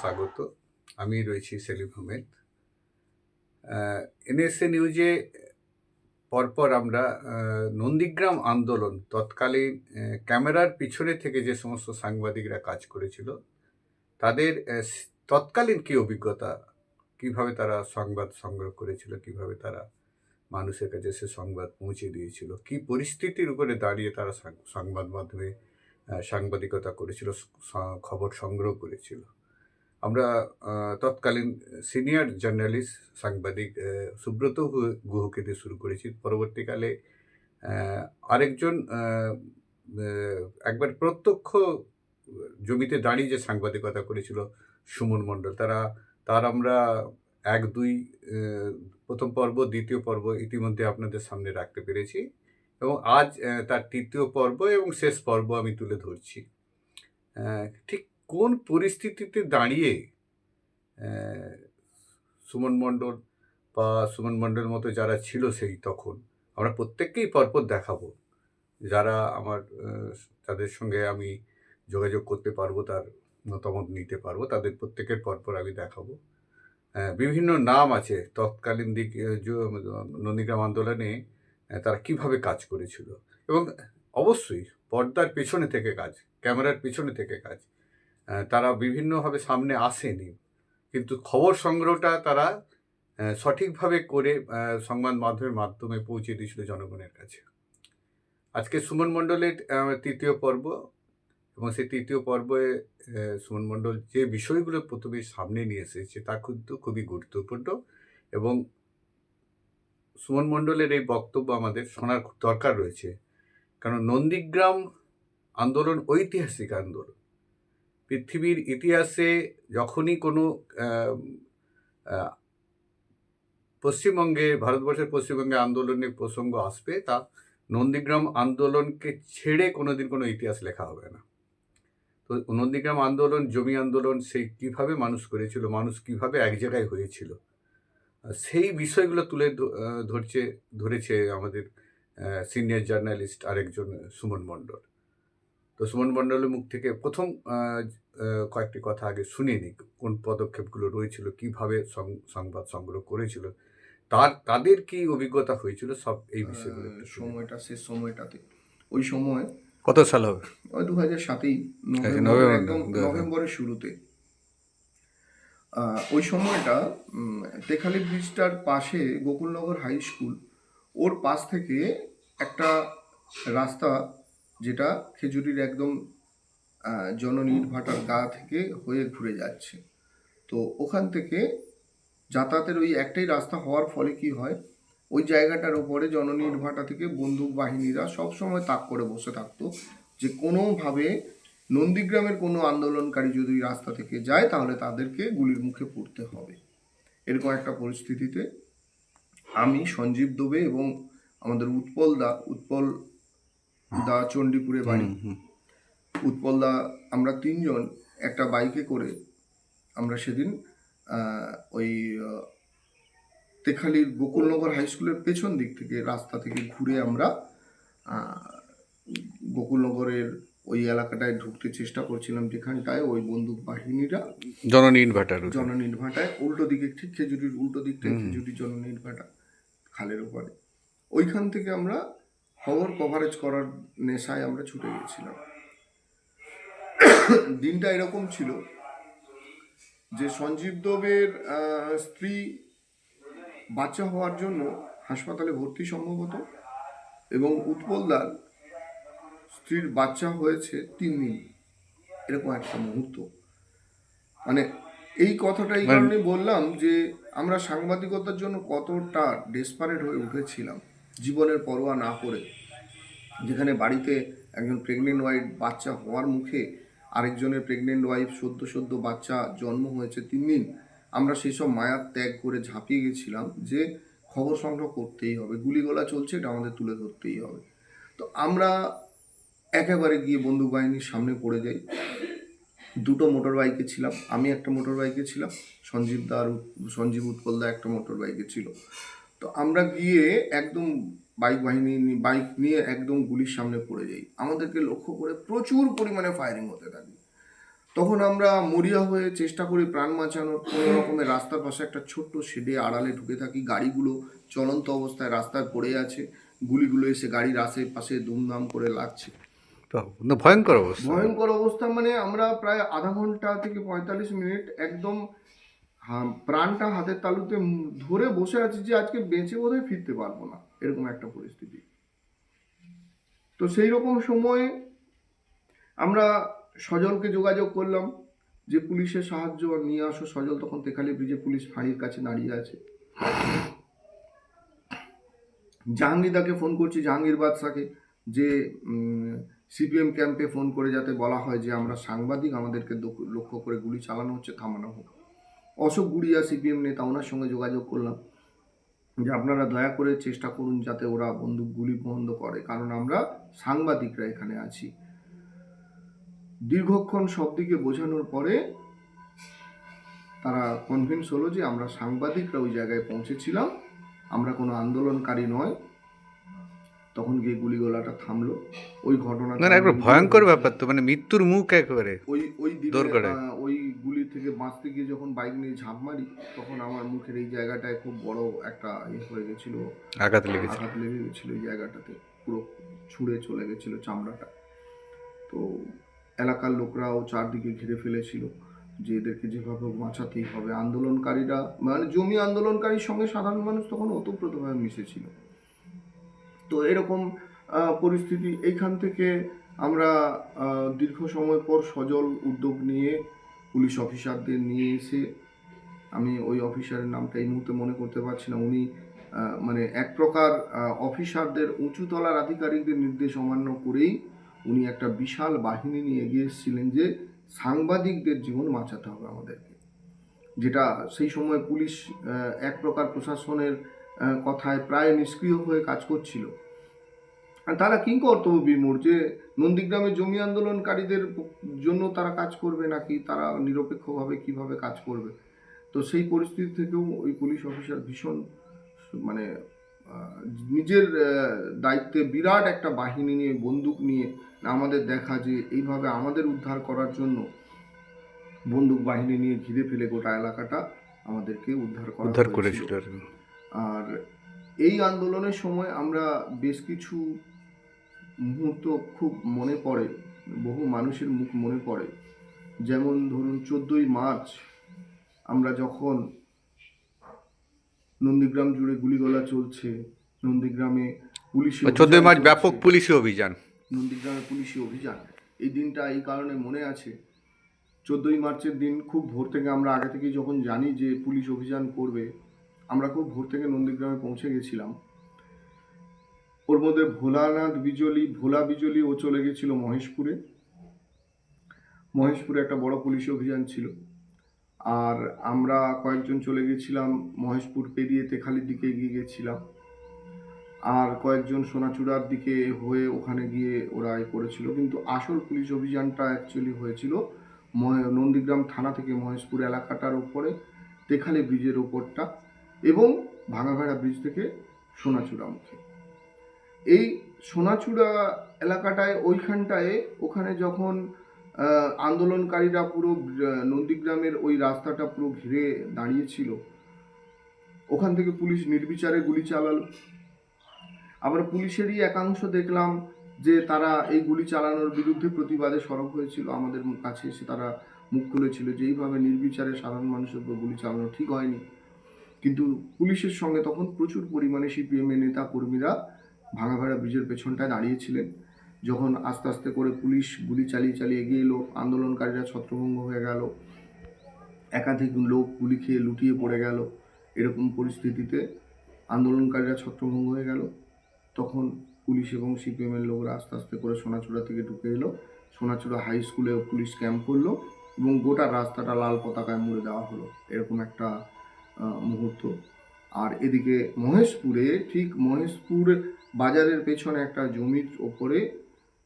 স্বাগত। আমি রয়েছি সেলিম আহমেদ। এনএসএ নিউজে পরপর আমরা নন্দীগ্রাম আন্দোলন তৎকালীন ক্যামেরার পিছনে থেকে যে সমস্ত সাংবাদিকরা কাজ করেছিল, তাদের তৎকালীন কী অভিজ্ঞতা, কিভাবে তারা সংবাদ সংগ্রহ করেছিল, কিভাবে তারা মানুষের কাছে সে সংবাদ পৌঁছে দিয়েছিল, কী পরিস্থিতির উপরে দাঁড়িয়ে তারা সংবাদ মাধ্যমে সাংবাদিকতা করেছিল, খবর সংগ্রহ করেছিল। আমরা তৎকালীন সিনিয়র জার্নালিস্ট সাংবাদিক সুব্রত গুহকে দিয়ে শুরু করেছি। পরবর্তীকালে আরেকজন একবার প্রত্যক্ষ জমিতে দাঁড়িয়ে যে সাংবাদিকতা করেছিল সুমন মণ্ডল, তার আমরা 1-2 প্রথম পর্ব, দ্বিতীয় পর্ব ইতিমধ্যে আপনাদের সামনে রাখতে পেরেছি এবং আজ তার তৃতীয় পর্ব এবং শেষ পর্ব আমি তুলে ধরছি। ঠিক কোন পরিস্থিতিতে দাঁড়িয়ে সুমন মণ্ডল বা সুমন মণ্ডলের মতো যারা ছিল সেই তখন, আমরা প্রত্যেককেই পরপর দেখাবো। যারা তাদের সঙ্গে আমি যোগাযোগ করতে পারবো, তার মতামত নিতে পারবো, তাদের প্রত্যেকের পরপর আমি দেখাবো। বিভিন্ন নাম আছে তৎকালীন নন্দীগ্রাম আন্দোলনে তারা কিভাবে কাজ করেছিল এবং অবশ্যই পর্দার পেছনে থেকে কাজ, ক্যামেরার পেছনে থেকে কাজ। তারা বিভিন্নভাবে সামনে আসেনি, কিন্তু খবর সংগ্রহটা তারা সঠিকভাবে করে সংবাদ মাধ্যমের মাধ্যমে পৌঁছে দিয়েছিল জনগণের কাছে। আজকে সুমন মণ্ডলের তৃতীয় পর্ব এবং সেই তৃতীয় পর্বে সুমন মণ্ডল যে বিষয়গুলো প্রথমে সামনে নিয়ে এসেছে তা কিন্তু খুবই গুরুত্বপূর্ণ এবং সুমন মণ্ডলের এই বক্তব্য আমাদের শোনার দরকার রয়েছে। কারণ নন্দীগ্রাম আন্দোলন ঐতিহাসিক আন্দোলন। পৃথিবীর ইতিহাসে যখনই কোনো ভারতবর্ষের পশ্চিমবঙ্গে আন্দোলনের প্রসঙ্গ আসবে, তা নন্দীগ্রাম আন্দোলনকে ছেড়ে কোনোদিন কোনো ইতিহাস লেখা হবে না। তো নন্দীগ্রাম আন্দোলন, জমি আন্দোলন, সেই কীভাবে মানুষ করেছিল, মানুষ কীভাবে এক জায়গায় হয়েছিল, সেই বিষয়গুলো তুলে ধরেছে আমাদের সিনিয়র জার্নালিস্ট আরেকজন সুমন মণ্ডল। তো সুমন মণ্ডলের মুখ থেকে প্রথম কয়েকটি কথা আগে শুনে নিই, কোন পদক্ষেপগুলো রয়েছিল, কিভাবে সংবাদ সংগ্রহ করেছিল, তাদের কি অভিজ্ঞতা হয়েছিল, সব এই বিষয়গুলো। শেষ সময়টাতে, ওই সময় কত সাল হবে? ওই 2007 নভেম্বরের শুরুতে। ওই সময়টা তেখালি ব্রিজটার পাশে গোকুলনগর হাই স্কুল, ওর পাশ থেকে একটা রাস্তা, যেটা খেজুরির একদম জননীর ভাটার গা থেকে হয়ে ঘুরে যাচ্ছে। তো ওখান থেকে যাতায়াতের ওই একটাই রাস্তা হওয়ার ফলে কি হয়, ওই জায়গাটার ওপরে জননীর ভাটা থেকে বন্দুক বাহিনীরা সবসময় তাক করে বসে থাকতো যে কোনোভাবে নন্দীগ্রামের কোনো আন্দোলনকারী যদি রাস্তা থেকে যায় তাহলে তাদেরকে গুলির মুখে পড়তে হবে। এরকম একটা পরিস্থিতিতে আমি, সঞ্জীব দোবে এবং আমাদের উৎপল দা চণ্ডীপুরে বাড়ি, উৎপল দা, আমরা তিনজন একটা বাইকে করে আমরা সেদিন ওই তেখালির গোকুলনগর হাই স্কুলের পেছন দিক থেকে রাস্তা থেকে ঘুরে আমরা গোকুলনগরের ওই এলাকাটায় ঢুকতে চেষ্টা করছিলাম, যেখানটায় ওই বন্দুক বাহিনীরা জননীর ভাটায় উল্টো দিকে, ঠিক খেজুরির উল্টো দিকটায় খেজুরি জননীর ভাটা খালের ওপারে, ওইখান থেকে আমরা খবর কভারেজ করার নেশায় আমরা ছুটে গেছিলাম। দিনটা এরকম ছিল যে সঞ্জীব দোবের স্ত্রী বাচ্চা হওয়ার জন্য হাসপাতালে ভর্তি সম্ভবত, এবং উৎপলদার স্ত্রীর বাচ্চা হয়েছে 3 দিন, এরকম একটা মুহূর্ত। মানে এই কথাটা এই কারণে বললাম যে আমরা সাংবাদিকতার জন্য কতটা ডেসপারেট হয়ে উঠেছিলাম, জীবনের পরোয়া না করে। যেখানে বাড়িতে একজন প্রেগনেন্ট ওয়াইফ বাচ্চা হওয়ার মুখে, আরেকজনের প্রেগনেন্ট ওয়াইফ সদ্য বাচ্চা জন্ম হয়েছে 3 দিন, আমরা সেসব মায়ার ত্যাগ করে ঝাঁপিয়ে গেছিলাম যে খবর সংগ্রহ করতেই হবে, গুলিগোলা চলছে, এটা আমাদের তুলে ধরতেই হবে। তো আমরা একেবারে গিয়ে বন্দুক বাহিনীর সামনে পড়ে যাই। 2টো মোটর বাইকে ছিলাম, আমি একটা মোটর বাইকে ছিলাম, সঞ্জীব উৎপলদা একটা মোটর বাইকে ছিল। তো আমরা গিয়ে একদম বাইক নিয়ে একদম গুলির সামনে পড়ে যাই। আমাদেরকে লক্ষ্য করে প্রচুর পরিমাণে ফায়ারিং হতে থাকে। তখন আমরা মরিয়া হয়ে চেষ্টা করি প্রাণ বাঁচানোর, কোনো রকমের রাস্তার পাশে একটা ছোট্ট শেডে আড়ালে ঢুকে থাকি। গাড়িগুলো চলন্ত অবস্থায় রাস্তায় পড়ে আছে, গুলিগুলো এসে গাড়ির আশেপাশে দুমদাম করে লাগছে। না, ভয়ঙ্কর অবস্থা। ভয়ঙ্কর অবস্থা, মানে আমরা প্রায় আধা ঘন্টা থেকে 45 মিনিট একদম প্রাণটা হাতের তালুতে ধরে বসে আছি যে আজকে বেঁচে বোধহয় ফিরতে পারবো না, এরকম একটা পরিস্থিতি। তো সেই রকম সময়ে আমরা সজলকে যোগাযোগ করলাম যে পুলিশের সাহায্য নিয়ে আসো। সজল তখন তেখালি ব্রিজে পুলিশ ফাঁড়ির কাছে দাঁড়িয়ে আছে। জাহাঙ্গীরদাকে ফোন করছি, জাহাঙ্গীর বাদশাকে, যে সিপিএম ক্যাম্পে ফোন করে যাতে বলা হয় যে আমরা সাংবাদিক, আমাদেরকে লক্ষ্য করে গুলি চালানো হচ্ছে, থামানো হোক। অশোক গুড়িয়া সিপিএম নেতা, ওনার সঙ্গে যোগাযোগ করলাম যে আপনারা দয়া করে চেষ্টা করুন যাতে ওরা বন্দুক গুলি বন্ধ করে, কারণ আমরা সাংবাদিকরা এখানে আছি। দীর্ঘক্ষণ সব দিকে বোঝানোর পরে তারা কনভিন্স হলো যে আমরা সাংবাদিকরা ওই জায়গায় পৌঁছেছিলাম, আমরা কোনো আন্দোলনকারী নয়। তখন গিয়ে গুলিগোলাটা থামলো। ওই ঘটনা মানে একবার ভয়ঙ্কর ব্যাপার তো, মানে মৃত্যুর মুখ একেবারে ওই দোরগোড়ায়। ওই গুলি থেকে বাঁচতে গিয়ে যখন বাইক নিয়ে ঝাঁপ মারি, তখন আমার মুখের এই জায়গাটায় খুব বড় একটা হয়ে গেছিল, আঘাত লেগে গেছিল এই জায়গাটাতে, পুরো ছুঁড়ে চলে গেছিল চামড়াটা। তো এলাকার লোকরাও চারদিকে ঘিরে ফেলেছিল যে এদেরকে যেভাবে বাঁচাতেই হবে। আন্দোলনকারীরা, মানে জমি আন্দোলনকারীর সঙ্গে সাধারণ মানুষ তখন ওতপ্রোতভাবে মিশেছিল। তো এরকম পরিস্থিতি। এইখান থেকে আমরা দীর্ঘ সময় পর সজল উদ্যোগ নিয়ে পুলিশ অফিসারদের নিয়ে এসে, আমি ওই অফিসারের নামটা এই মুহূর্তে মনে করতে পারছি না, উনি মানে এক প্রকার অফিসারদের উঁচুতলার আধিকারিকদের নির্দেশ অমান্য করেই উনি একটা বিশাল বাহিনী নিয়ে এগিয়ে এসেছিলেন যে সাংবাদিকদের জীবন বাঁচাতে হবে আমাদেরকে। যেটা সেই সময় পুলিশ এক প্রকার প্রশাসনের কথায় প্রায় নিষ্ক্রিয় হয়ে কাজ করছিল। আর তারা কি কর্তব্য বিমূঢ় যে নন্দীগ্রামের জমি আন্দোলনকারীদের জন্য তারা কাজ করবে, নাকি তারা নিরপেক্ষভাবে কিভাবে কাজ করবে। তো সেই পরিস্থিতি থেকেও ওই পুলিশ অফিসার ভীষণ, মানে নিজের দায়িত্বে বিরাট একটা বাহিনী নিয়ে, বন্দুক নিয়ে, আমাদের দেখা যে এইভাবে আমাদের উদ্ধার করার জন্য বন্দুক বাহিনী নিয়ে ঘিরে ফেলে গোটা এলাকাটা আমাদেরকে উদ্ধার করেছিল। আর এই আন্দোলনের সময় আমরা বেশ কিছু মুহূর্ত খুব মনে পড়ে, বহু মানুষের মুখ মনে পড়ে। যেমন ধরুন 14ই মার্চ আমরা যখন নন্দীগ্রাম জুড়ে গুলিগোলা চলছে, নন্দীগ্রামে পুলিশ, 14ই মার্চ ব্যাপক পুলিশি অভিযান, নন্দীগ্রামে পুলিশি অভিযান। এই দিনটা এই কারণে মনে আছে, 14ই মার্চের দিন খুব ভোর থেকে, আমরা আগে থেকেই যখন জানি যে পুলিশ অভিযান করবে, আমরা খুব ভোর থেকে নন্দীগ্রামে পৌঁছে গেছিলাম। ওর মধ্যে ভোলা বিজলি ও চলে গেছিল মহেশপুরে। মহেশপুরে একটা বড় পুলিশি অভিযান ছিল। আর আমরা কয়েকজন চলে গেছিলাম মহেশপুর পেরিয়ে তেখালির দিকে এগিয়ে গেছিলাম। আর কয়েকজন সোনাচূড়ার দিকে হয়ে ওখানে গিয়ে ওরা করেছিল। কিন্তু আসল পুলিশ অভিযানটা অ্যাকচুয়ালি হয়েছিল নন্দীগ্রাম থানা থেকে মহেশপুর এলাকাটার উপরে, তেখালি ব্রিজের ওপরটা, এবং ভাঙাভেড়া ব্রিজ থেকে সোনাচূড়া মুখে। এই সোনাচূড়া এলাকাটায় ওখানে যখন আন্দোলনকারীরা পুরো নন্দীগ্রামের ওই রাস্তাটা পুরো ঘিরে দাঁড়িয়েছিল, ওখান থেকে পুলিশ নির্বিচারে গুলি চালালো। আবার পুলিশেরই একাংশ দেখলাম যে তারা এই গুলি চালানোর বিরুদ্ধে প্রতিবাদে সরব হয়েছিল, আমাদের কাছে এসে তারা মুখ খুলেছিল যে এইভাবে নির্বিচারে সাধারণ মানুষের উপর গুলি চালানো ঠিক হয়নি। কিন্তু পুলিশের সঙ্গে তখন প্রচুর পরিমাণে সিপিএমের নেতা কর্মীরা ভাঙাভেড়া ব্রিজের পেছনটায় দাঁড়িয়েছিলেন। যখন আস্তে আস্তে করে পুলিশ গুলি চালিয়ে চালিয়ে এগিয়ে এলো, আন্দোলনকারীরা ছত্রভঙ্গ হয়ে গেল, একাধিক লোক গুলি খেয়ে লুটিয়ে পড়ে গেল। এরকম পরিস্থিতিতে আন্দোলনকারীরা ছত্রভঙ্গ হয়ে গেল। তখন পুলিশ এবং সিপিএমের লোকরা আস্তে আস্তে করে সোনাচূড়া থেকে ঢুকে এলো, সোনাচূড়া হাই স্কুলে পুলিশ ক্যাম্প করলো এবং গোটা রাস্তাটা লাল পতাকায় মুড়ে দেওয়া হলো। এরকম একটা মুহূর্ত। আর এদিকে ঠিক মহেশপুর বাজারের পেছনে একটা জমির ওপরে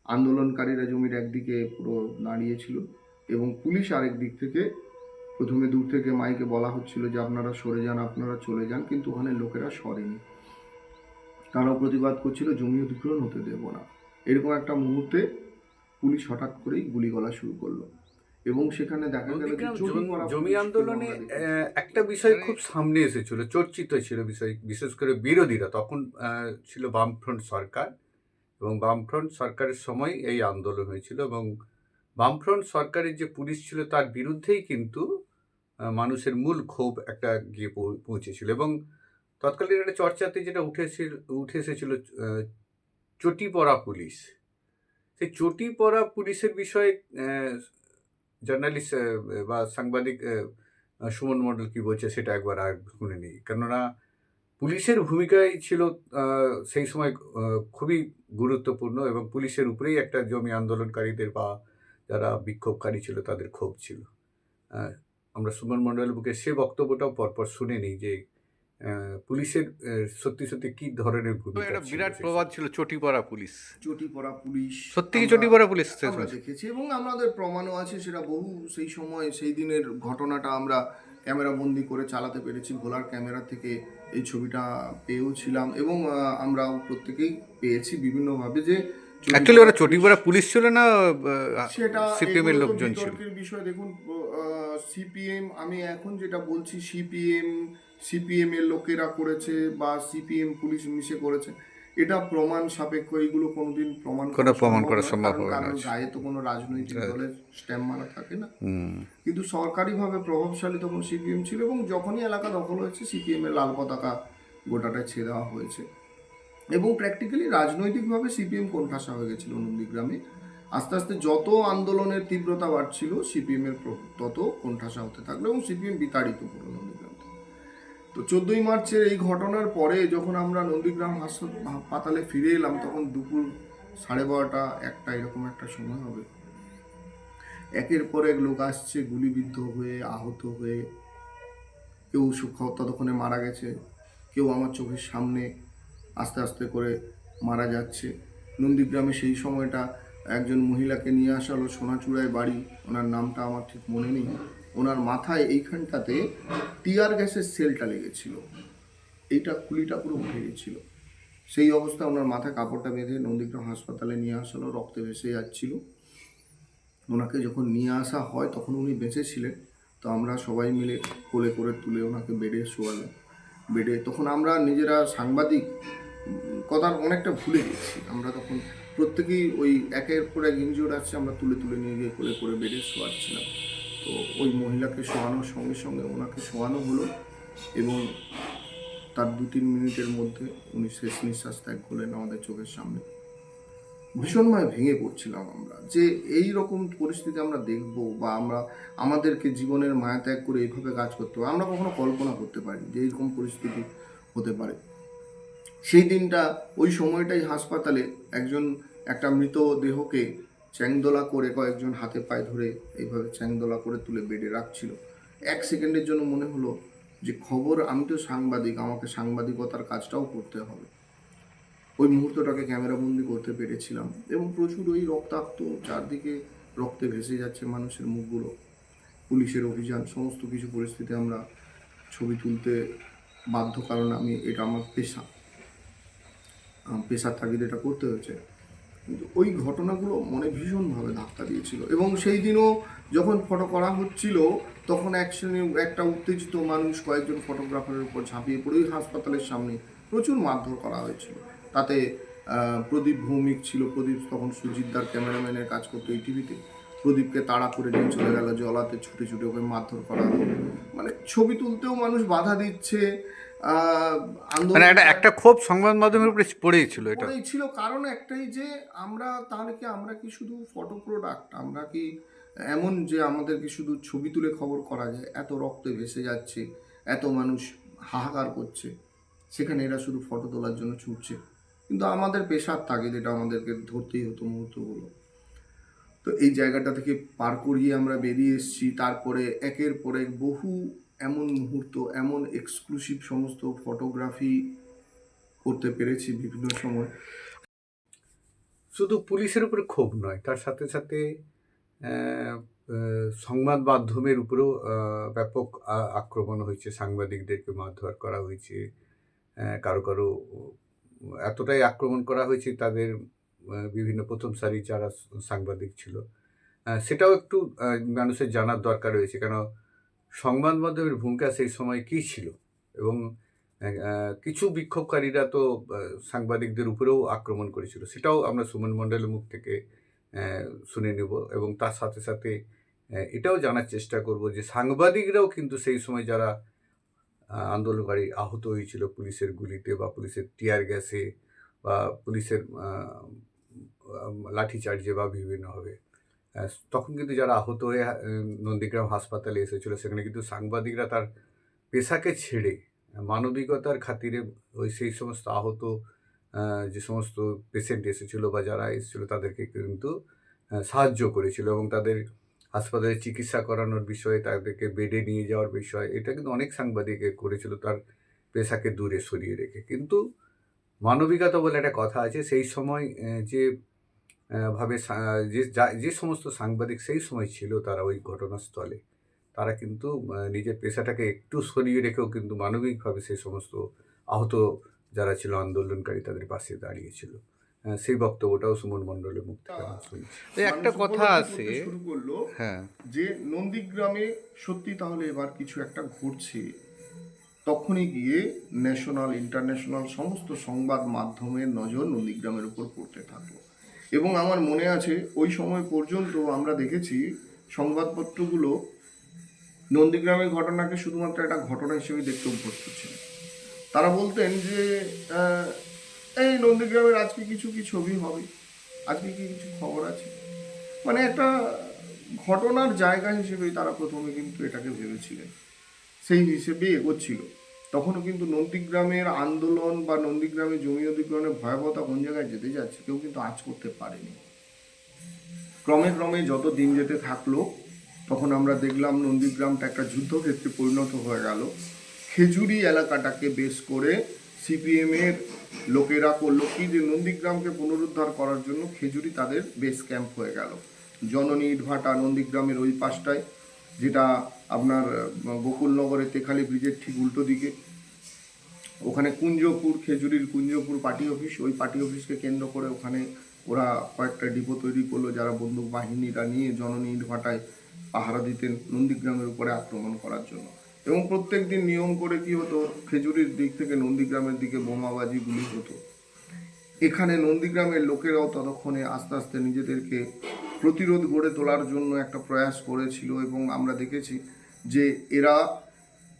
আন্দোলনকারীরা জমির একদিকে পুরো দাঁড়িয়েছিল এবং পুলিশ আরেক দিক থেকে, প্রথমে দূর থেকে মাইকে বলা হচ্ছিল যে আপনারা সরে যান, আপনারা চলে যান, কিন্তু ওখানে লোকেরা সরেনি, তারাও প্রতিবাদ করছিল জমি অধিগ্রহণ হতে দেব না। এরকম একটা মুহূর্তে পুলিশ হঠাৎ করেই গুলিগোলা শুরু করলো। এবং সেখানে দেখা গেল যে নন্দীগ্রাম চটি পরা জমি পুলিশকেও আন্দোলনে আমরা দেখেছি। একটা বিষয় খুব সামনে এসেছিল, চর্চিত ছিল বিষয়, বিশেষ করে বিরোধীরা তখন ছিল বামফ্রন্ট সরকার, এবং বামফ্রন্ট সরকারের সময় এই আন্দোলন হয়েছিল, এবং বামফ্রন্ট সরকারের যে পুলিশ ছিল তার বিরুদ্ধেই কিন্তু মানুষের মূল ক্ষোভ একটা গিয়ে পৌঁছেছিল, এবং তৎকালীন একটা চর্চাতে যেটা উঠে এসেছিল চটি পরা পুলিশ। সেই চটি পরা পুলিশের বিষয়ে জার্নালিস্ট বা সাংবাদিক সুমন মণ্ডল কি বলছে সেটা একবার আর শুনে নিই, কেননা পুলিশের ভূমিকাই ছিল সেই সময় খুবই গুরুত্বপূর্ণ, এবং পুলিশের উপরেই একটা জমি আন্দোলনকারীদের বা যারা বিক্ষোভকারী ছিল তাদের ক্ষোভ ছিল। আমরা সুমন মণ্ডলের বুকে সে বক্তব্যটাও পরপর শুনে নিই যে পুলিশের সত্যি সত্যি কি ধরনের ভূমিকা একটা ছিল বিরাট সেই প্রবাদ সময়। ছিল চটি পরা পুলিশ। চটি পরা পুলিশ সত্যি কি আমরা চটি পরা পুলিশ আমরা দেখেছি এবং আমাদের প্রমাণও আছে, সেটা বহু সেই সময় সেই দিনের ঘটনাটা আমরা ক্যামেরা বন্দি করে চালাতে পেরেছি। ভোলার ক্যামেরা থেকে এই ছবিটা পেয়েও ছিলাম এবং আমরাও প্রত্যেকেই পেয়েছি বিভিন্নভাবে যে চটি অ্যাকচুয়ালি পরা ওরা চটি পুলিশ। পরা পুলিশ ছিল না সেটা সিপিএম এর এগুলো তো লোকজন ছিল? বিতর্কের বিষয়। দেখুন, সিপিএম, আমি এখন যেটা বলছি সিপিএম এর লোকেরা করেছে বা সিপিএম পুলিশ মিশে করেছে, এটা প্রমাণ সাপেক্ষ। এগুলো কোনোদিন প্রমাণ কোনো প্রমাণ সম্ভব করা নয়, সম্ভব কারণ হবে না। কারোর গায়ে তো কোনো রাজনৈতিক Right. দলের স্ট্যাম্প মারা থাকে না। হুম। কিন্তু সরকারিভাবে প্রভাবশালী তখন সিপিএম ছিল এবং যখনই এলাকা দখল হয়েছে সিপিএম এর লাল পতাকা গোটাটা ছেড়ে দেওয়া হয়েছে এবং প্র্যাকটিক্যালি রাজনৈতিকভাবে সিপিএম কোণঠাসা হয়ে গেছিল নন্দীগ্রামে। আস্তে আস্তে যত আন্দোলনের তীব্রতা বাড়ছিল সিপিএম এর তত কোণঠাসা হতে থাকলো এবং সিপিএম বিতাড়িত পুরো নন্দীগ্রাম থেকে। তো 14ই মার্চের এই ঘটনার পরে যখন আমরা নন্দীগ্রাম হাসপাতালে ফিরে এলাম তখন দুপুর 12:30 1টা এরকম একটা সময় হবে। একের পর এক লোক আসছে গুলিবিদ্ধ হয়ে, আহত হয়ে, কেউ ততক্ষণে মারা গেছে, কেউ আমার চোখের সামনে আস্তে আস্তে করে মারা যাচ্ছে। নন্দীগ্রামে সেই সময়টা একজন মহিলাকে নিয়ে আসা হলো, সোনাচূড়ায় বাড়ি, ওনার নামটা আমার ঠিক মনে নেই। ওনার মাথায় এইখানটাতে টিয়ার গ্যাসের সেলটা লেগেছিল, এইটা খুলিটা পুরো উঠে গেছিল। সেই অবস্থায় ওনার মাথায় কাপড়টা বেঁধে নন্দীগ্রাম হাসপাতালে নিয়ে আসা হলো, রক্তে ভেসে যাচ্ছিল। ওনাকে যখন নিয়ে আসা হয় তখন উনি বেঁচে ছিলেন। তো আমরা সবাই মিলে কোলে করে তুলে ওনাকে বেডে শোয়ালাম। বেডে তখন আমরা নিজেরা সাংবাদিক কথা অনেকটা ভুলে গেছি। আমরা তখন প্রত্যেকেই ওই একের পর এক ইনজিওর্ড আসছে, আমরা তুলে তুলে নিয়ে গিয়ে কোলে করে বেডে শোয়াচ্ছিলাম। তো ওই মহিলাকে শোয়ানোর সঙ্গে সঙ্গে ওনাকে শোয়ানো হলো এবং তার 2-3 মিনিটের মধ্যে উনি শেষ নিঃশ্বাস ত্যাগ করলেন আমাদের চোখের সামনে। ভীষণভাবে ভেঙে পড়ছিলাম আমরা যে এই রকম পরিস্থিতি আমরা দেখব বা আমাদেরকে জীবনের মায়া ত্যাগ করে এইভাবে কাজ করতে হবে, আমরা কখনো কল্পনা করতে পারি যে এইরকম পরিস্থিতি হতে পারে। সেই দিনটা ওই সময়টাই হাসপাতালে একটা মৃত দেহকে চ্যাংদোলা করে কয়েকজন হাতে পায়ে ধরে এইভাবে চ্যাংদোলা করে তুলে বেডে রাখছিল। 1 সেকেন্ডের জন্য মনে হলো যে খবর, আমি তো সাংবাদিক, আমাকে সাংবাদিকতার কাজটাও করতে হবে। ওই মুহূর্তটাকে ক্যামেরাবন্দি করতে পেরেছিলাম এবং প্রচুর ওই রক্তাক্ত, চারদিকে রক্তে ভেসে যাচ্ছে মানুষের মুখগুলো, পুলিশের অভিযান, সমস্ত কিছু পরিস্থিতি আমরা ছবি তুলতে বাধ্য, কারণ এটা আমার পেশার তাগিদে এটা করতে হয়েছে। কিন্তু ওই ঘটনাগুলো মনে ভীষণভাবে ধাক্কা দিয়েছিল এবং সেই দিনও যখন ফটো করা হচ্ছিল তখন একটা উত্তেজিত মানুষ কয়েকজন ফটোগ্রাফারের উপর ঝাঁপিয়ে পড়ে ওই হাসপাতালের সামনে প্রচুর মারধর করা হয়েছিল। তাতে প্রদীপ ভৌমিক ছিল, প্রদীপ তখন সুজিতদার ক্যামেরাম্যানের কাজ করতো এই টিভিতে। প্রদীপকে তাড়া করে নিয়ে চলে গেল, জলাতে ছুটে ছুটে ওকে মারধর করা হলো। মানে ছবি তুলতেও মানুষ বাধা দিচ্ছে। মানে আন্দোলন একটা ক্ষোভ সংবাদ মাধ্যমের উপরে পড়েই ছিল এটা। ওটাই ছিল কারণ একটাই যে আমরা কি শুধু ফটো প্রোডাক্ট, আমরা কি এমন যে আমাদেরকে শুধু ছবি তুলে খবর করা যায়? এত রক্তে ভেসে যাচ্ছে, এত মানুষ হাহাকার করছে, সেখানে এরা শুধু ফটো তোলার জন্য ছুটছে। কিন্তু আমাদের পেশার তাগিদ এটা আমাদেরকে ধরতেই হতো মুহূর্তগুলো। তো এই জায়গাটা থেকে পার করিয়ে আমরা বেরিয়ে এসেছি। তারপরে একের পর এক বহু এমন মুহূর্ত, এমন এক্সক্লুসিভ সমস্ত ফটোগ্রাফি করতে পেরেছি বিভিন্ন সময়। শুধু পুলিশের উপরে ক্ষোভ নয়, তার সাথে সাথে সংবাদ মাধ্যমের উপরেও ব্যাপক আক্রমণ হয়েছে, সাংবাদিকদেরকে মারধর করা হয়েছে, কারো কারো এতটাই আক্রমণ করা হয়েছে তাদের বিভিন্ন প্রথম সারি যারা সাংবাদিক ছিল সেটাও একটু মানুষের জানার দরকার রয়েছে, কেন সংবাদ মাধ্যমের ভূমিকা সেই সময় কী ছিল, এবং কিছু বিক্ষোভকারীরা তো সাংবাদিকদের উপরেও আক্রমণ করেছিল, সেটাও আমরা সুমন মণ্ডলের মুখ থেকে শুনে নেব, এবং তার সাথে সাথে এটাও জানার চেষ্টা করব যে সাংবাদিকরাও কিন্তু সেই সময় যারা আন্দোলনকারী আহত হয়েছিল পুলিশের গুলিতে বা পুলিশের টিয়ার গ্যাসে বা পুলিশের লাঠিচার্জে বা বিভিন্নভাবে, তখন কিন্তু যারা আহত হয়ে নন্দীগ্রাম হাসপাতালে এসেছিল, সেখানে কিন্তু সাংবাদিকরা তার পেশাকে ছেড়ে মানবিকতার খাতিরে ওই সেই সমস্ত আহত যে সমস্ত পেশেন্ট এসেছিল বা যারা এসেছিল তাদেরকে কিন্তু সাহায্য করেছিল, এবং তাদের হাসপাতালে চিকিৎসা করানোর বিষয়ে, তাদেরকে বেডে নিয়ে যাওয়ার বিষয়, এটা কিন্তু অনেক সাংবাদিক করেছিল তার পেশাকে দূরে সরিয়ে রেখে। কিন্তু মানবিকতা বলে একটা কথা আছে, সেই সময় যে ভাবে যে সমস্ত সাংবাদিক সেই সময় ছিল তারা ওই ঘটনাস্থলে, তারা কিন্তু নিজের পেশাটাকে একটু সরিয়ে রেখেও কিন্তু মানবিকভাবে সেই সমস্ত আহত যারা ছিল আন্দোলনকারী তাদের পাশে দাঁড়িয়েছিল। সেই বক্তব্যটাও সুমন মণ্ডলের মুখ থেকে আমরা শুনছি। একটা মানুষ কথা উপলব্ধি আছে। করতে শুরু করলো হ্যাঁ, যে নন্দীগ্রামে সত্যি তাহলে এবার কিছু একটা ঘটছে। তখনই গিয়ে ন্যাশনাল ইন্টারন্যাশনাল সমস্ত সংবাদ মাধ্যমের নজর নন্দীগ্রামের উপর পড়তে থাকলো, এবং আমার মনে আছে ওই সময় পর্যন্ত আমরা দেখেছি সংবাদপত্রগুলো নন্দীগ্রামের ঘটনাকে শুধুমাত্র একটা ঘটনা হিসেবে দেখতে অভ্যস্ত ছিল। তারা বলতেন যে আহ, এই নন্দীগ্রামের আজকে কিছু কি ছবি হবে, আজকে কি কিছু খবর আছে, মানে একটা ঘটনার জায়গা হিসেবেই তারা প্রথমে কিন্তু এটাকে ভেবেছিলেন, সেই হিসেবে এগোচ্ছিল। তখনও কিন্তু নন্দীগ্রামের আন্দোলন বা নন্দীগ্রামের জমি অধিগ্রহণের ভয়াবহতা কোন জায়গায় যেতে যাচ্ছে কেউ কিন্তু আঁচ করতে পারেনি। ক্রমে ক্রমে যত দিন যেতে থাকলো, তখন আমরা দেখলাম নন্দীগ্রামটা একটা যুদ্ধক্ষেত্রে পরিণত হয়ে গেল। খেজুরি এলাকাটাকে বেস করে সিপিএমের লোকেরা করলো কি, যে নন্দীগ্রামকে পুনরুদ্ধার করার জন্য খেজুরি তাদের বেস ক্যাম্প হয়ে গেল। জননী ইটভাটা নন্দীগ্রামের ওই পাশটায়, যেটা আপনার গোকুলনগরে তেখালি ব্রিজের ঠিক উল্টো দিকে, ওখানে কুঞ্জপুর, খেজুরির কুঞ্জপুর পার্টি অফিস, ওই পার্টি অফিসকে কেন্দ্র করে ওখানে ওরা কয়েকটা ডিপো তৈরি করলো, যারা বন্দুক বাহিনীরা নিয়ে জননী ইটভাটায় পাহারা দিতেন নন্দীগ্রামের উপরে আক্রমণ করার জন্য। এবং প্রত্যেক দিন নিয়ম করে কি হতো, খেজুরির দিক থেকে নন্দীগ্রামের দিকে বোমাবাজি গুলি হতো। এখানে নন্দীগ্রামের লোকেরাও ততক্ষণে আস্তে আস্তে নিজেদেরকে প্রতিরোধ গড়ে তোলার জন্য একটা প্রয়াস করেছিল, এবং আমরা দেখেছি যে এরা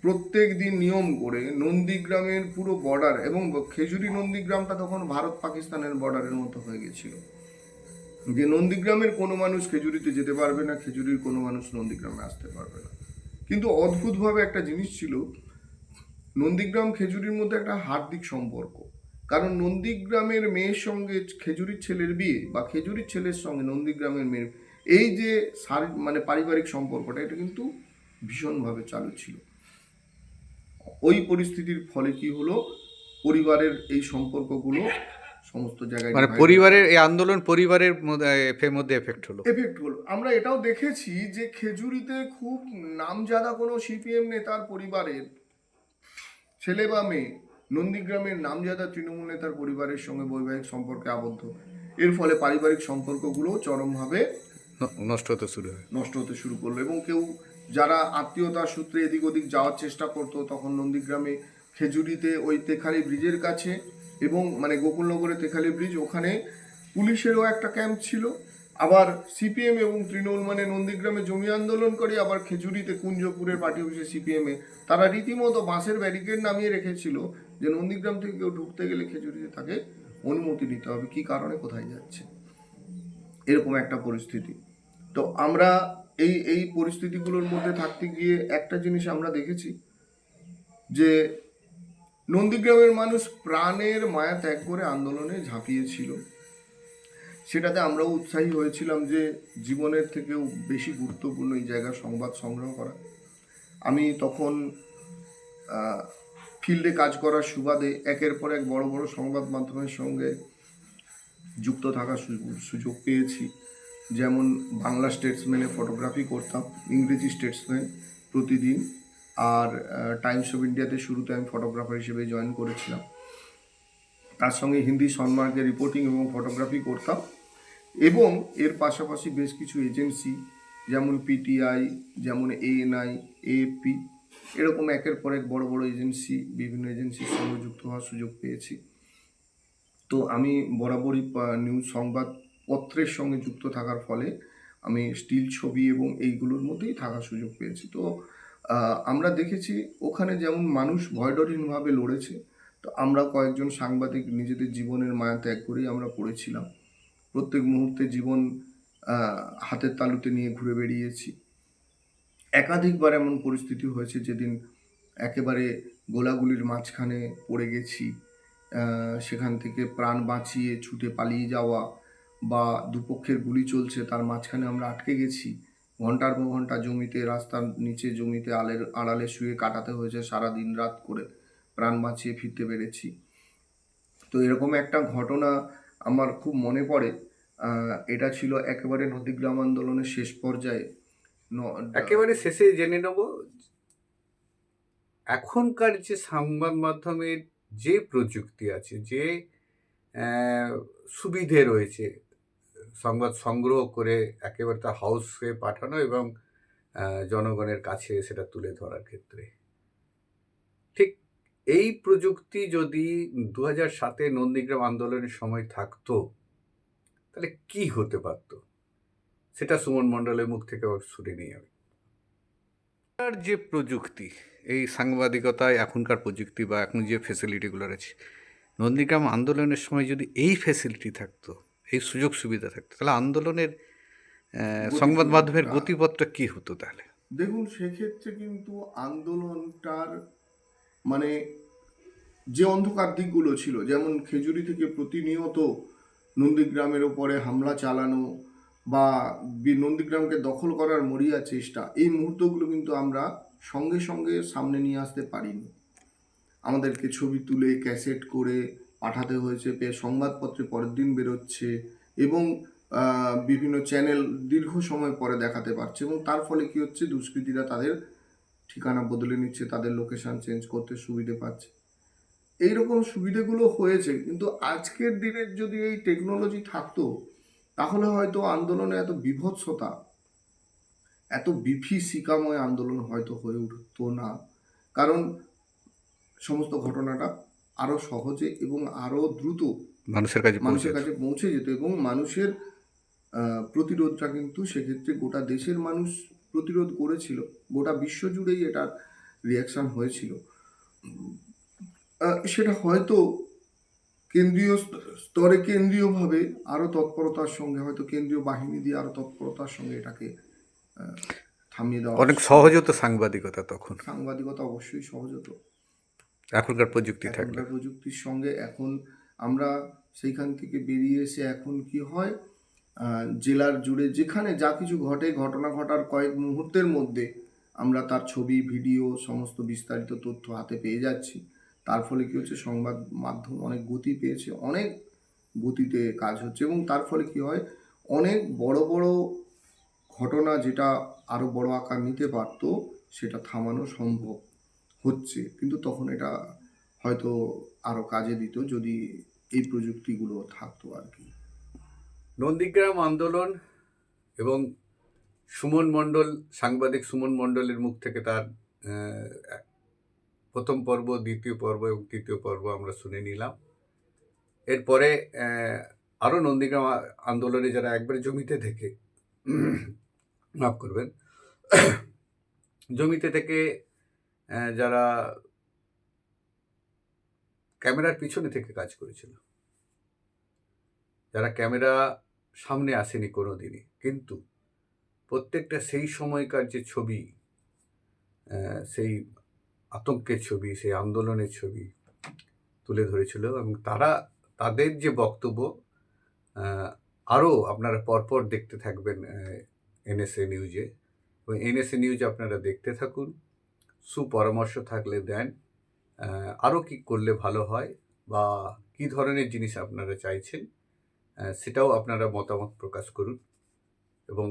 প্রত্যেক দিন নিয়ম করে নন্দীগ্রামের পুরো বর্ডার, এবং খেজুরি নন্দীগ্রামটা তখন ভারত পাকিস্তানের বর্ডারের মতো হয়ে গেছিল, যে নন্দীগ্রামের কোনো মানুষ খেজুরিতে যেতে পারবে না, খেজুরির কোনো মানুষ নন্দীগ্রামে আসতে পারবে না। কিন্তু অদ্ভুতভাবে একটা জিনিস ছিল, নন্দীগ্রাম খেজুরির মধ্যে একটা হার্দিক সম্পর্ক। কারণ নন্দীগ্রামের মেয়ের সঙ্গে খেজুরির ছেলের বিয়ে, বা খেজুরির ছেলের সঙ্গে নন্দীগ্রামের মেয়ের, এই যে মানে পারিবারিক সম্পর্কটা, এটা কিন্তু ভীষণভাবে চালু ছিল। ওই পরিস্থিতির ফলে কি হলো, পরিবারের এই সম্পর্কগুলো সমস্ত জায়গায় মানে পরিবারের এই আন্দোলন পরিবারের মধ্যে এফেক্ট হলো। এফেক্ট হলো। আমরা এটাও দেখেছি যে খেজুরিতে খুব নামজাদা কোনো সিপিএম নেতার পরিবারের ছেলে বা মেয়ে নন্দীগ্রামের নামজাদা তৃণমূল নেতার পরিবারের সঙ্গে বৈবাহিক সম্পর্কে আবদ্ধ। এর ফলে পারিবারিক সম্পর্কগুলো চরমভাবে নষ্ট হতে শুরু হয়। নষ্ট হতে শুরু করলো, এবং কেউ যারা আত্মীয়তার সূত্রে এদিক ওদিক যাওয়ার চেষ্টা করতো, তখন নন্দীগ্রামে খেজুরিতে ওই তেখালি ব্রিজের কাছে, এবং মানে গোকুলনগরে তেখালি ব্রিজ, ওখানে পুলিশেরও একটা ক্যাম্প ছিল। আবার সিপিএম এবং তৃণমূল মানে নন্দীগ্রামে জমি আন্দোলন করে, আবার খেজুরিতে কুঞ্জপুরের পার্টি অফিসে সিপিএমে তারা রীতিমতো বাঁশের ব্যারিকেড নামিয়ে রেখেছিল, যে নন্দীগ্রাম থেকে কেউ ঢুকতে গেলে খেজুরিতে তাকে অনুমতি নিতে হবে, কি কারণে কোথায় যাচ্ছে, এরকম একটা পরিস্থিতি। তো আমরা এই এই পরিস্থিতিগুলোর মধ্যে থাকতে গিয়ে একটা জিনিস আমরা দেখেছি, যে নন্দীগ্রামের মানুষ প্রাণের মায়া ত্যাগ করে আন্দোলনে ঝাঁপিয়েছিল। সেটাতে আমরাও উৎসাহী হয়েছিলাম যে জীবনের থেকেও বেশি গুরুত্বপূর্ণ এই জায়গার সংবাদ সংগ্রহ করা। আমি তখন ফিল্ডে কাজ করার সুবাদে একের পর এক বড় বড় সংবাদ মাধ্যমের সঙ্গে যুক্ত থাকার সুযোগ পেয়েছি। যেমন বাংলা স্টেটসম্যানে ফটোগ্রাফি করতাম, ইংরেজি স্টেটসম্যান প্রতিদিন, আর টাইমস অফ ইন্ডিয়াতে শুরুতে আমি ফটোগ্রাফার হিসেবে জয়েন করেছিলাম। তার সঙ্গে হিন্দি সন্মার্কের রিপোর্টিং এবং ফটোগ্রাফি করতাম। এবং এর পাশাপাশি বেশ কিছু এজেন্সি যেমন পিটিআই, যেমন এএনআই, এএফপি, এরকম একের পর এক বড় বড় এজেন্সি, বিভিন্ন এজেন্সির সঙ্গে যুক্ত হওয়ার সুযোগ পেয়েছি। তো আমি বরাবরই নিউজ সংবাদপত্রের সঙ্গে যুক্ত থাকার ফলে আমি স্টিল ছবি এবং এইগুলোর মধ্যেই থাকার সুযোগ পেয়েছি। তো আমরা দেখেছি ওখানে যেমন মানুষ ভয়ডরহীনভাবে লড়েছে, তো আমরা কয়েকজন সাংবাদিক নিজেদের জীবনের মায়া ত্যাগ করেই আমরা পড়েছিলাম। প্রত্যেক মুহূর্তে জীবন হাতের তালুতে নিয়ে ঘুরে বেরিয়েছি। একাধিকবার এমন পরিস্থিতি হয়েছে যেদিন একেবারে গোলাগুলির মাঝখানে পড়ে গেছি, সেখান থেকে প্রাণ বাঁচিয়ে ছুটে পালিয়ে যাওয়া, বা দুপক্ষের গুলি চলছে তার মাঝখানে আমরা আটকে গেছি, ঘন্টার পর ঘন্টা জমিতে, রাস্তার নিচে জমিতে আড়ালে শুয়ে কাটাতে হয়েছে সারা দিন রাত করে, প্রাণ বাঁচিয়ে ফিরতে পেরেছি। তো এরকম একটা ঘটনা আমার খুব মনে পড়ে। এটা ছিল একেবারে নন্দীগ্রাম আন্দোলনের শেষ পর্যায়ে। একেবারে শেষে জেনে নেব, এখনকার যে সংবাদ মাধ্যমের যে প্রযুক্তি আছে, যে সুবিধে রয়েছে সংবাদ সংগ্রহ করে একেবারে তার হাউসে পাঠানো এবং জনগণের কাছে সেটা তুলে ধরার ক্ষেত্রে, ঠিক এই প্রযুক্তি যদি 2007 নন্দীগ্রাম আন্দোলনের সময় থাকতো তাহলে কি হতে পারত, সেটা সুমন মণ্ডলের মুখ থেকে শুনে নিই আমি। আর যে প্রযুক্তি, এই সাংবাদিকতায় এখনকার প্রযুক্তি বা এখন যে ফেসিলিটিগুলো রয়েছে, নন্দীগ্রাম আন্দোলনের সময় যদি এই ফেসিলিটি থাকতো, এই সুযোগ সুবিধা থাকতো, তাহলে আন্দোলনের সংবাদ মাধ্যমের গতিপথটা কি হতো তাহলে? দেখুন, সেক্ষেত্রে কিন্তু আন্দোলনটার মানে যে অন্ধকার দিকগুলো ছিল, যেমন খেজুরি থেকে প্রতিনিয়ত নন্দীগ্রামের ওপরে হামলা চালানো বা নন্দীগ্রামকে দখল করার মরিয়া চেষ্টা, এই মুহূর্তগুলো কিন্তু আমরা সঙ্গে সঙ্গে সামনে নিয়ে আসতে পারিনি। আমাদেরকে ছবি তুলে ক্যাসেট করে পাঠাতে হয়েছে, সংবাদপত্রে পরের দিন বেরোচ্ছে এবং বিভিন্ন চ্যানেল দীর্ঘ সময় পরে দেখাতে পারছে, এবং তার ফলে কি হচ্ছে, দুষ্কৃতীরা তাদের ঠিকানা বদলে নিচ্ছে, তাদের লোকেশন চেঞ্জ করতে সুবিধে পাচ্ছে। এইরকম সুবিধেগুলো হয়েছে, কিন্তু আজকের দিনের যদি এই টেকনোলজি থাকতো তাহলে হয়তো আন্দোলনে এত বিভৎসতা, এত বিভীষিকাময় আন্দোলন হয়তো হয়ে উঠতো না। কারণ সমস্ত ঘটনাটা আরো সহজে এবং আরো দ্রুত মানুষের কাছে পৌঁছে যেত, এবং মানুষের প্রতিরোধটা কিন্তু সেক্ষেত্রে গোটা দেশের মানুষ প্রতিরোধ করেছিল, গোটা বিশ্ব জুড়েই এটার রিয়াকশন হয়েছিল। সেটা হয়তো কেন্দ্রীয় স্তরে কেন্দ্রীয়ভাবে আরো তৎপরতার সঙ্গে, হয়তো কেন্দ্রীয় বাহিনী দিয়ে আরো তৎপরতার সঙ্গে এটাকে থামিয়ে দেওয়া অনেক সহজ হতো সাংবাদিকতা তখন, সাংবাদিকতা অবশ্যই সহজ হতো এখনকার প্রযুক্তি থাকলে। এখনকার প্রযুক্তির সঙ্গে এখন আমরা সেইখান থেকে বেরিয়ে এসে এখন কি হয়, জেলার জুড়ে যেখানে যা কিছু ঘটে, ঘটনা ঘটার কয়েক মুহূর্তের মধ্যে আমরা তার ছবি, ভিডিও, সমস্ত বিস্তারিত তথ্য হাতে পেয়ে যাচ্ছি। তার ফলে কি হচ্ছে, সংবাদ মাধ্যম অনেক গতি পেয়েছে, অনেক গতিতে কাজ হচ্ছে, এবং তার ফলে কি হয়, অনেক বড় বড় ঘটনা যেটা আরো বড় আকার নিতে পারত সেটা থামানো সম্ভব হচ্ছে। কিন্তু তখন এটা হয়তো আরো কাজে দিত যদি এই প্রযুক্তিগুলো থাকতো আর কি। নন্দীগ্রাম আন্দোলন এবং সুমন মণ্ডল, সাংবাদিক সুমন মণ্ডলের মুখ থেকে তার প্রথম পর্ব, দ্বিতীয় পর্ব এবং তৃতীয় পর্ব আমরা শুনে নিলাম। এরপরে আরও নন্দীগ্রাম আন্দোলনে যারা একবারে জমিতে থেকে, মাফ করবেন, জমিতে থেকে যারা ক্যামেরার পিছনে থেকে কাজ করেছিল, যারা ক্যামেরা সামনে আসেনি কোনো দিনই, কিন্তু প্রত্যেকটা সেই সময়কার যে ছবি, সেই আতঙ্কের ছবি, সেই আন্দোলনের ছবি তুলে ধরেছিল, এবং তাদের যে বক্তব্য আরও আপনারা পরপর দেখতে থাকবেন এনএসএ নিউজে, এবং এনএসএ নিউজ আপনারা দেখতে থাকুন, সুপরামর্শ থাকলে দেন, আরও কী করলে ভালো হয় বা কী ধরনের জিনিস আপনারা চাইছেন সেটাও আপনারা মতামত প্রকাশ করুন, এবং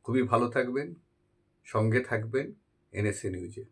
খুবই ভালো থাকবেন, সঙ্গে থাকবেন এনএসএ নিউজে।